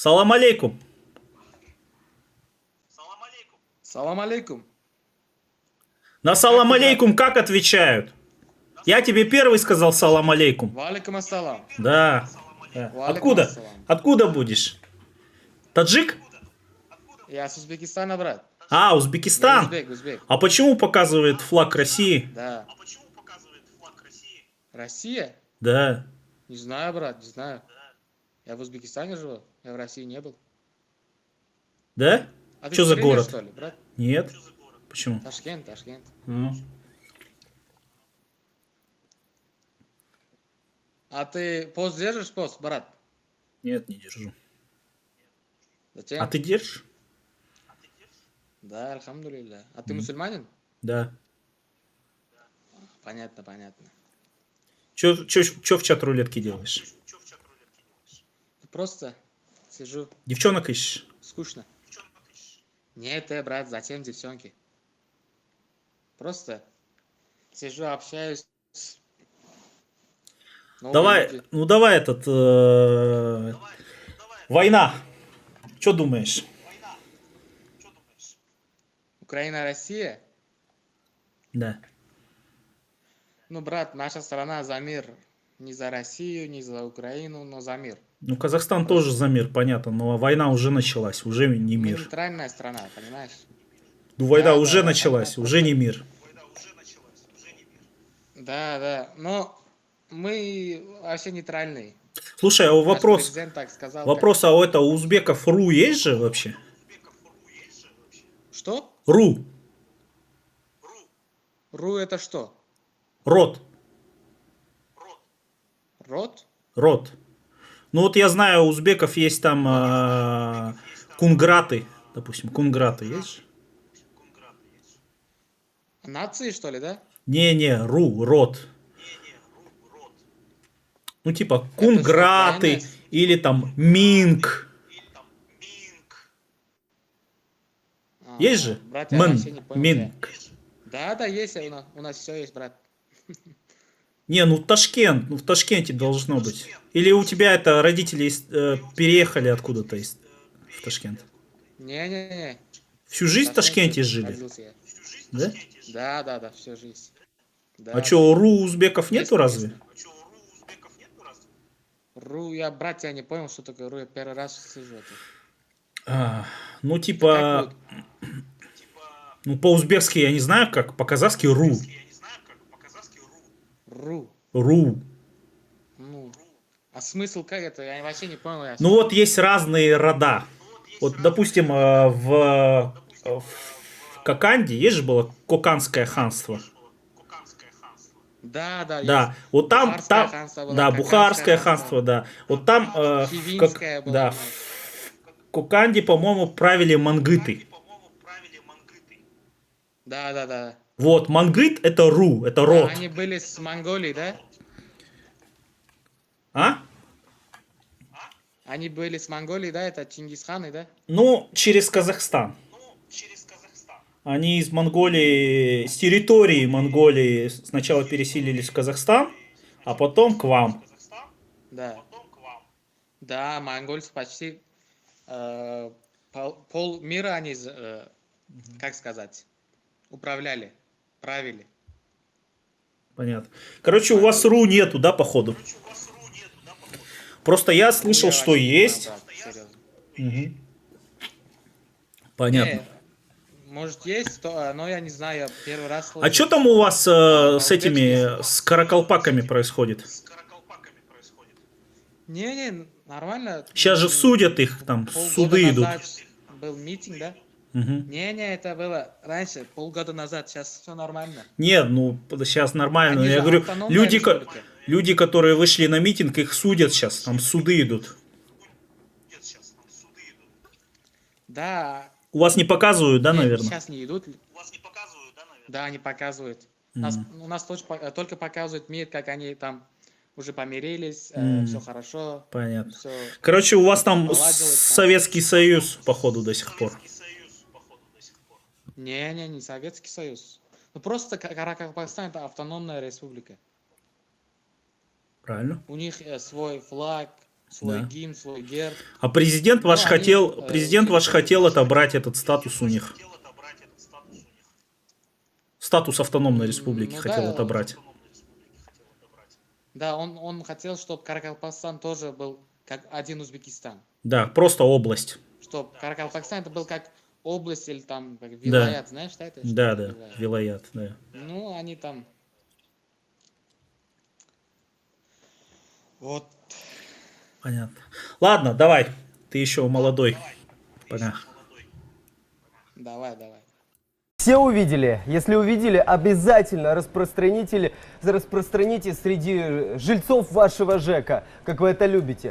Салам алейкум. Салам алейкум. На Как салам ты, брат? алейкум как отвечают? Я тебе первый сказал салам алейкум. Валикум ассалам. Да. Да. Валикум Откуда? ассалам. Откуда будешь? Таджик? Я с Узбекистана, брат. А, Я Узбекистан. узбек. А почему показывает флаг России? Да. Россия? Да. Не знаю, брат, не знаю. Я в Узбекистане живу, я в России не был. Да? А ты Что за тренер, город? что ли, брат? Нет. Почему? Ташкент, Ташкент. А. А ты пост держишь, пост, брат? Нет, не держу. Зачем? А ты держишь? Да, альхамдулилля. А ты мусульманин? Да. Понятно, понятно. Че в чат рулетке делаешь? Просто сижу, Девчонок ищешь? скучно. Нет, брат, зачем девчонки? Просто сижу, общаюсь с новыми Давай, людьми. ну давай этот... Война. Что думаешь? Украина, Россия? Да. Ну, брат, наша страна за мир. Не за Россию, не за Украину, но за мир. Ну, Казахстан Просто. тоже за мир, понятно, но война уже началась, уже не Мы мир. нейтральная страна, понимаешь? Ну, война Да, уже да, началась, понимаю, уже просто. не мир. Да, но мы вообще нейтральные. Слушай, а Наш вопрос, президент так сказал, как... вопрос, а у этого у узбеков РУ есть же вообще? Что? РУ, РУ это что? род, Род? род. Ну вот я знаю, у узбеков есть там кунграты, допустим, кунграты есть же? Нации, что ли, да? Не-не, РУ, род. Ну типа Это что, военная... кунграты или там минг. Есть же? Брат, я вообще не понял тебя. Минг. Да, есть, у нас все есть, брат. Не, ну Ташкент, ну в Ташкенте должно быть. Или у тебя это родители переехали откуда-то в Ташкент? Не-не-не, Всю в жизнь в Ташкенте Ташкенте жили? родился я. Да? Да, всю жизнь. А Да, что, у РУ узбеков нету местный, разве? местный. РУ, я, брат, я не понял, что такое РУ, я первый раз слышу это. Ну Это как типа, будет? ну по-узбекски я не знаю как, по-казахски РУ. РУ. РУ. Ну, а смысл как это? Я вообще не понял. Ну вот есть разные рода. Вот, допустим, в Коканде есть же было Коканское ханство. Да, есть. Да, вот Бухарское там, ханство было, да, Каканское Бухарское ханство, ханство, да. Вот там, Хивинское было да, у нас. в Коканде, по-моему, правили мангыты. Да. Вот, мангыт это ру, это Да, род. они были с Монголией, да? А? Они были с Монголией, да? Это Чингисханы, да? Ну, через Казахстан. Они из Монголии, с территории Монголии сначала переселились в Казахстан, а потом к вам. Да. Да, монгольцы почти пол мира они, как сказать, управляли, правили. Понятно. Короче, у вас Монголы. ру нету, да, походу? Просто я Ну, слышал, я что вообще не понял, есть. брат, серьезно. Мгм. Понятно. Не, может есть, но я не знаю, я первый раз А слышу. что там у вас с По-узбекски, этими, с каракалпаками происходит? Не, нормально. Сейчас же судят их, там Полгода суды идут. назад был митинг, да? Мгм. Не, это было раньше, полгода назад, сейчас все нормально. Нет, ну сейчас нормально. Они же Я говорю, автономная республика. люди, которые вышли на митинг, их судят сейчас, там суды идут. Да, У вас не показывают, да, не, наверное? сейчас не идут. Да, они показывают. У нас только показывают мир, как они там уже помирились, все хорошо, Понятно. все Короче, у вас там наладилось там. Советский Союз, походу, до сих пор. Не Советский Союз. Ну просто Каракалпакстан это автономная республика. Правильно? У них свой флаг, свой Да. гимн, свой герб. А президент ваш Ну, хотел, они, президент ваш хотел отобрать этот статус у них. Статус автономной республики Ну хотел да, отобрать. да, он хотел, чтобы Каракалпакстан тоже был как один Узбекистан. Да, просто область. Чтобы Каракалпакстан это был как область или там как Да. вилаят, знаешь, да, это? Да, Что да, вилаят. вилаят, да. Ну, они там... Вот. Понятно. Ладно, давай. Ты еще молодой. Пока. Давай, давай. Все увидели? Если увидели, обязательно распространите среди жильцов вашего ЖЭКа, как вы это любите.